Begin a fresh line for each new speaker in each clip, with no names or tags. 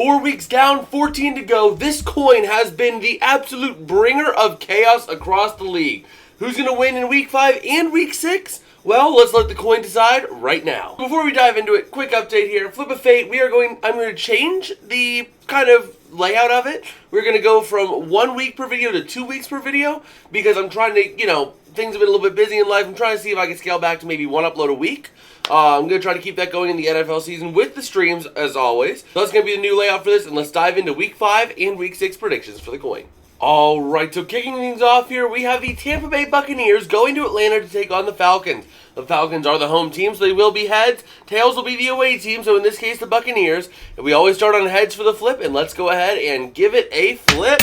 4 weeks down, 14 to go. This coin has been the absolute bringer of chaos across the league. Who's going to win in week 5 and week 6? Well, let's let the coin decide right now. Before we dive into it, quick update here. Flip of Fate, I'm going to change the kind of layout of it. We're going to go from 1 week per video to 2 weeks per video because I'm trying to, things have been a little bit busy in life. I'm trying to see if I can scale back to maybe 1 upload a week. I'm going to try to keep that going in the NFL season with the streams, as always. So that's going to be the new layout for this, and let's dive into Week 5 and Week 6 predictions for the coin. Alright, so kicking things off here, we have the Tampa Bay Buccaneers going to Atlanta to take on the Falcons. The Falcons are the home team, so they will be heads. Tails will be the away team, so in this case, the Buccaneers. And we always start on heads for the flip, and let's go ahead and give it a flip.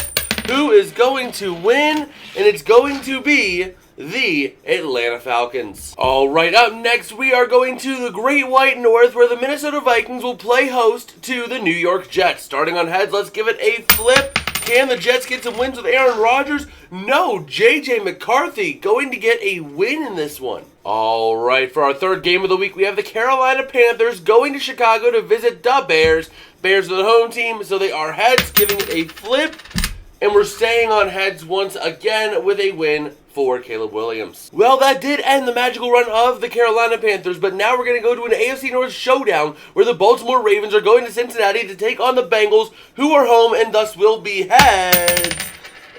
Who is going to win? And it's going to be the Atlanta Falcons. Alright, up next we are going to the Great White North where the Minnesota Vikings will play host to the New York Jets. Starting on heads, let's give it a flip. Can the Jets get some wins with Aaron Rodgers? No, J.J. McCarthy going to get a win in this one. Alright, for our third game of the week, we have the Carolina Panthers going to Chicago to visit the Bears. Bears are the home team, so they are heads, giving it a flip. And we're staying on heads once again with a win for Caleb Williams. Well, that did end the magical run of the Carolina Panthers, but now we're going to go to an AFC North showdown where the Baltimore Ravens are going to Cincinnati to take on the Bengals, who are home and thus will be heads.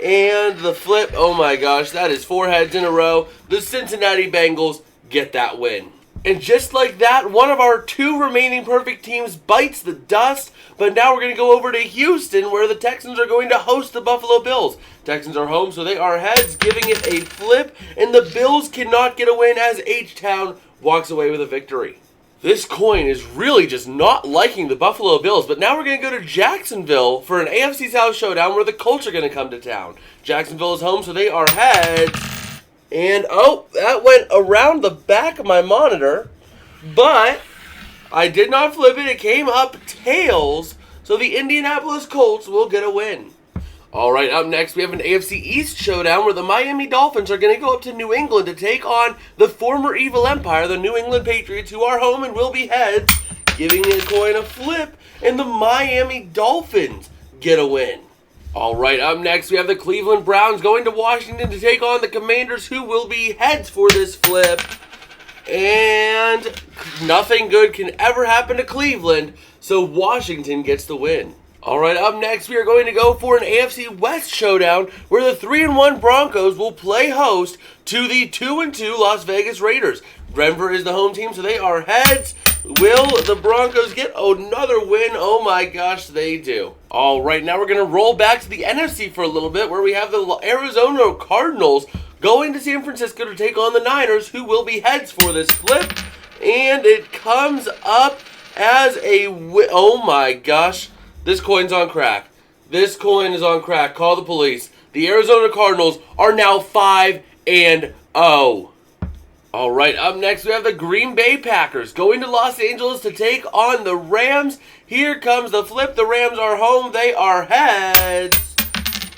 And the flip, oh my gosh, that is 4 heads in a row. The Cincinnati Bengals get that win. And just like that, one of our 2 remaining perfect teams bites the dust. But now we're going to go over to Houston, where the Texans are going to host the Buffalo Bills. Texans are home, so they are heads, giving it a flip. And the Bills cannot get a win as H-Town walks away with a victory. This coin is really just not liking the Buffalo Bills. But now we're going to go to Jacksonville for an AFC South showdown where the Colts are going to come to town. Jacksonville is home, so they are heads. And, oh, that went around the back of my monitor, but I did not flip it. It came up tails, so the Indianapolis Colts will get a win. All right, up next, we have an AFC East showdown where the Miami Dolphins are going to go up to New England to take on the former evil empire, the New England Patriots, who are home and will be heads, giving the coin a flip, and the Miami Dolphins get a win. Alright, up next we have the Cleveland Browns going to Washington to take on the Commanders, who will be heads for this flip. And nothing good can ever happen to Cleveland, so Washington gets the win. Alright, up next we are going to go for an AFC West showdown where the 3-1 Broncos will play host to the 2-2 Las Vegas Raiders. Denver is the home team, so they are heads. Will the Broncos get another win? Oh my gosh, they do. Alright, now we're going to roll back to the NFC for a little bit where we have the Arizona Cardinals going to San Francisco to take on the Niners, who will be heads for this flip. And it comes up as a win. Oh my gosh, this coin's on crack. This coin is on crack. Call the police. The Arizona Cardinals are now 5-0. Alright, up next we have the Green Bay Packers going to Los Angeles to take on the Rams. Here comes the flip. The Rams are home. They are heads.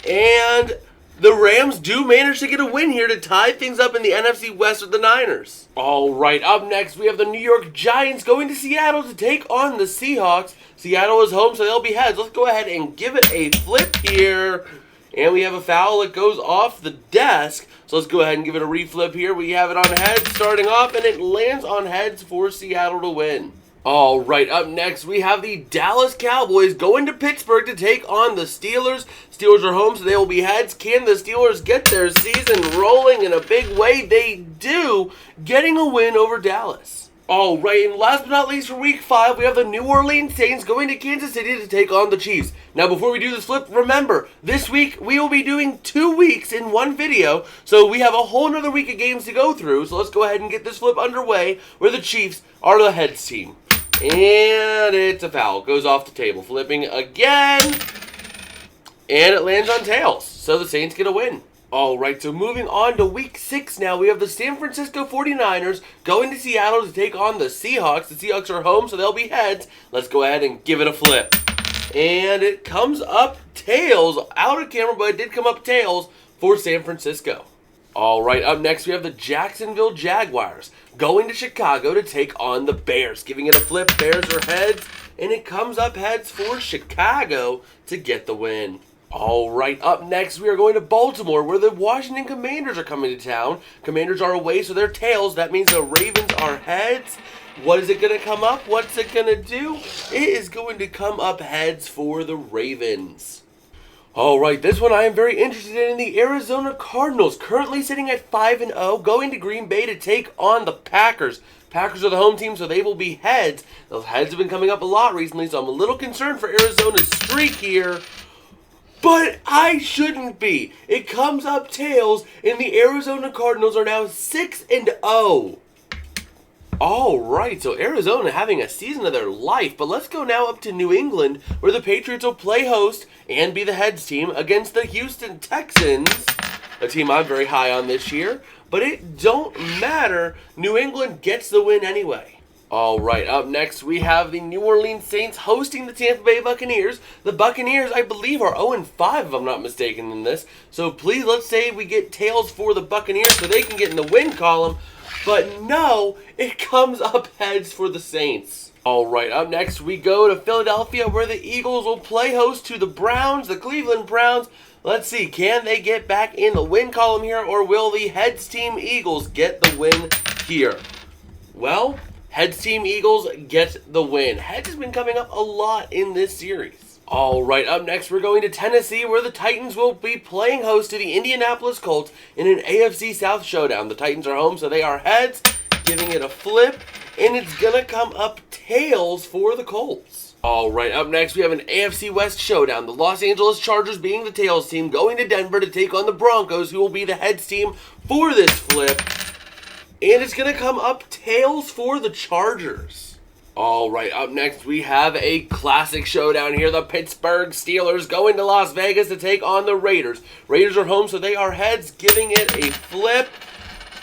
And the Rams do manage to get a win here to tie things up in the NFC West with the Niners. Alright, up next we have the New York Giants going to Seattle to take on the Seahawks. Seattle is home, so they'll be heads. Let's go ahead and give it a flip here. And we have a foul that goes off the desk. So let's go ahead and give it a reflip here. We have it on heads starting off, and it lands on heads for Seattle to win. Alright, up next we have the Dallas Cowboys going to Pittsburgh to take on the Steelers. Steelers are home, so they will be heads. Can the Steelers get their season rolling in a big way? They do, getting a win over Dallas. Alright, and last but not least for Week 5, we have the New Orleans Saints going to Kansas City to take on the Chiefs. Now, before we do this flip, remember, this week we will be doing 2 weeks in one video, so we have a whole nother week of games to go through, so let's go ahead and get this flip underway, where the Chiefs are the heads team. And it's a foul. Goes off the table. Flipping again, and it lands on tails, so the Saints get a win. Alright, so moving on to Week 6 now, we have the San Francisco 49ers going to Seattle to take on the Seahawks. The Seahawks are home, so they'll be heads. Let's go ahead and give it a flip. And it comes up tails, out of camera, but it did come up tails for San Francisco. All right, up next we have the Jacksonville Jaguars going to Chicago to take on the Bears. Giving it a flip, Bears are heads, and it comes up heads for Chicago to get the win. All right, up next we are going to Baltimore, where the Washington Commanders are coming to town. Commanders are away, so they're tails. That means the Ravens are heads. What is it going to come up? What's it going to do? It is going to come up heads for the Ravens. All right, this one I am very interested in. The Arizona Cardinals, currently sitting at 5-0, going to Green Bay to take on the Packers. Packers are the home team, so they will be heads. Those heads have been coming up a lot recently, so I'm a little concerned for Arizona's streak here. But I shouldn't be. It comes up tails, and the Arizona Cardinals are now 6-0. All right, so Arizona having a season of their life, but let's go now up to New England, where the Patriots will play host and be the heads team against the Houston Texans, a team I'm very high on this year, but it don't matter. New England gets the win anyway. All right, up next we have the New Orleans Saints hosting the Tampa Bay Buccaneers. The Buccaneers, I believe, are 0-5 if I'm not mistaken in this, so please let's say we get tails for the Buccaneers so they can get in the win column. But no, it comes up heads for the Saints. All right, up next we go to Philadelphia, where the Eagles will play host to the Browns, the Cleveland Browns. Let's see, can they get back in the win column here, or will the heads team Eagles get the win here? Well, heads team Eagles get the win. Heads has been coming up a lot in this series. All right, up next we're going to Tennessee, where the Titans will be playing host to the Indianapolis Colts in an AFC South showdown. The Titans are home, so they are heads, giving it a flip, and it's going to come up tails for the Colts. All right, up next we have an AFC West showdown. The Los Angeles Chargers, being the tails team, going to Denver to take on the Broncos, who will be the heads team for this flip, and it's going to come up tails for the Chargers. All right, up next we have a classic showdown here. The Pittsburgh Steelers going to Las Vegas to take on the Raiders. Raiders are home, so they are heads, giving it a flip.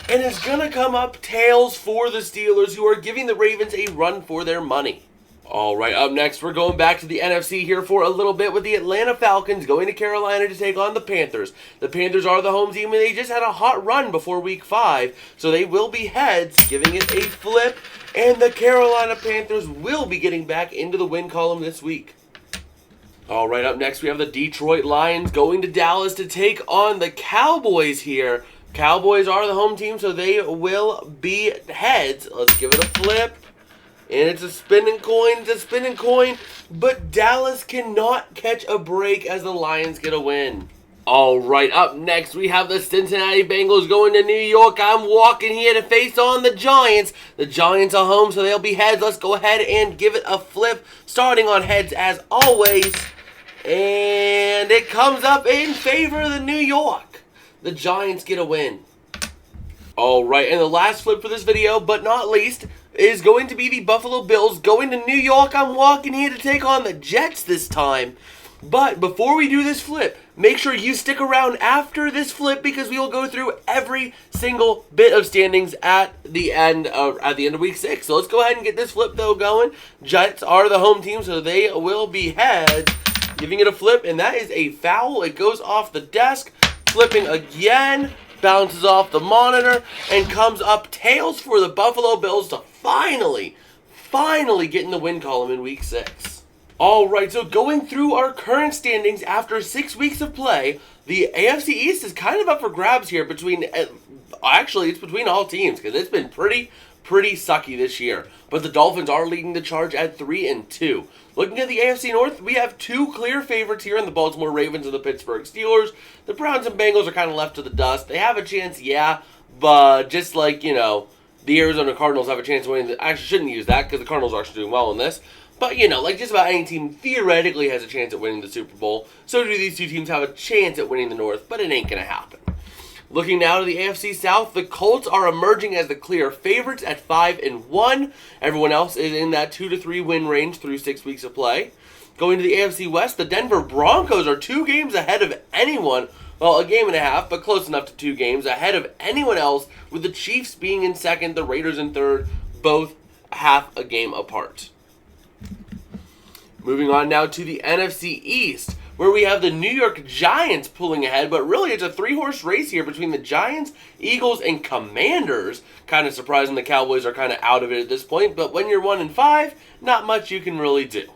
And it's going to come up tails for the Steelers, who are giving the Ravens a run for their money. All right, up next we're going back to the NFC here for a little bit with the Atlanta Falcons going to Carolina to take on the Panthers. The Panthers are the home team, and they just had a hot run before Week 5, so they will be heads, giving it a flip. And the Carolina Panthers will be getting back into the win column this week. All right, up next we have the Detroit Lions going to Dallas to take on the Cowboys here. Cowboys are the home team, so they will be heads. Let's give it a flip. And it's a spinning coin, but Dallas cannot catch a break as the Lions get a win. All right, up next we have the Cincinnati Bengals going to New York. I'm walking here to face on the Giants. The Giants are home, so they'll be heads. Let's go ahead and give it a flip, starting on heads as always. And it comes up in favor of the New York. The Giants get a win. All right, and the last flip for this video, but not least, is going to be the Buffalo Bills going to New York. I'm walking here to take on the Jets this time. But before we do this flip, make sure you stick around after this flip, because we will go through every single bit of standings at the end of Week 6. So let's go ahead and get this flip though going. Jets are the home team, so they will be heads, giving it a flip, and that is a foul. It goes off the desk, flipping again, bounces off the monitor, and comes up tails for the Buffalo Bills to finally get in the win column in Week 6. Alright, so going through our current standings after 6 weeks of play, the AFC East is kind of up for grabs here between, actually it's between all teams, because it's been pretty sucky this year. But the Dolphins are leading the charge at 3-2. Looking at the AFC North, we have two clear favorites here in the Baltimore Ravens and the Pittsburgh Steelers. The Browns and Bengals are kind of left to the dust. They have a chance, yeah, but just like, the Arizona Cardinals have a chance of winning. I actually shouldn't use that, because the Cardinals are actually doing well in this. But, like just about any team theoretically has a chance at winning the Super Bowl. So do these two teams have a chance at winning the North, but it ain't going to happen. Looking now to the AFC South, the Colts are emerging as the clear favorites at 5-1. Everyone else is in that 2-3 win range through 6 weeks of play. Going to the AFC West, the Denver Broncos are 2 games ahead of anyone. Well, a game and a half, but close enough to 2 games ahead of anyone else, with the Chiefs being in second, the Raiders in third, both half a game apart. Moving on now to the NFC East, where we have the New York Giants pulling ahead, but really it's a three-horse race here between the Giants, Eagles, and Commanders. Kind of surprising the Cowboys are kind of out of it at this point, but when you're 1-5, not much you can really do.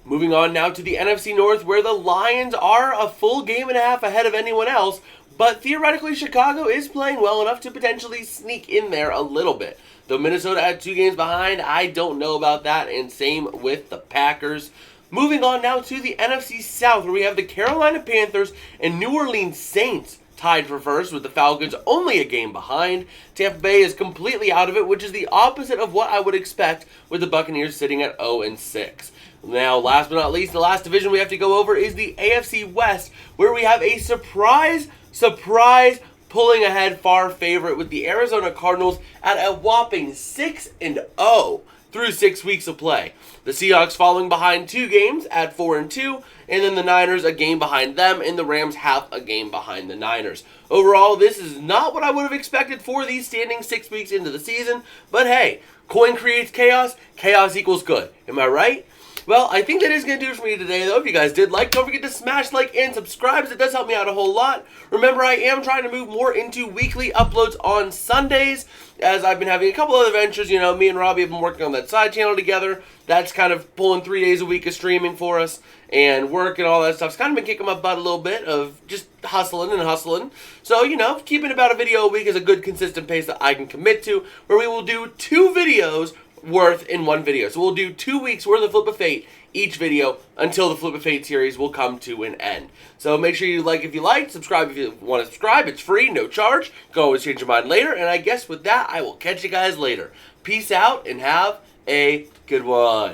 Moving on now to the NFC North, where the Lions are a full game and a half ahead of anyone else, but theoretically Chicago is playing well enough to potentially sneak in there a little bit. Though Minnesota had 2 games behind, I don't know about that, and same with the Packers. Moving on now to the NFC South, where we have the Carolina Panthers and New Orleans Saints tied for first, with the Falcons only a game behind. Tampa Bay is completely out of it, which is the opposite of what I would expect with the Buccaneers sitting at 0-6. Now, last but not least, the last division we have to go over is the AFC West, where we have a surprise pulling ahead far favorite with the Arizona Cardinals at a whopping 6-0 through 6 weeks of play. The Seahawks falling behind 2 games at 4-2, and then the Niners a game behind them, and the Rams half a game behind the Niners. Overall, this is not what I would have expected for these standings 6 weeks into the season, but hey, coin creates chaos, chaos equals good. Am I right? Well, I think that is going to do it for me today, though. If you guys did like, don't forget to smash like and subscribe, as it does help me out a whole lot. Remember, I am trying to move more into weekly uploads on Sundays, as I've been having a couple other ventures. You know, me and Robbie have been working on that side channel together. That's kind of pulling 3 days a week of streaming for us, and work and all that stuff. It's kind of been kicking my butt a little bit of just hustling. So, you know, keeping about a video a week is a good consistent pace that I can commit to, where we will do 2 videos worth in 1 video. So we'll do 2 weeks worth of Flip of Fate each video until the Flip of Fate series will come to an end. So make sure you like if you like, subscribe if you want to subscribe. It's free, no charge. You can always change your mind later. And I guess with that, I will catch you guys later. Peace out and have a good one.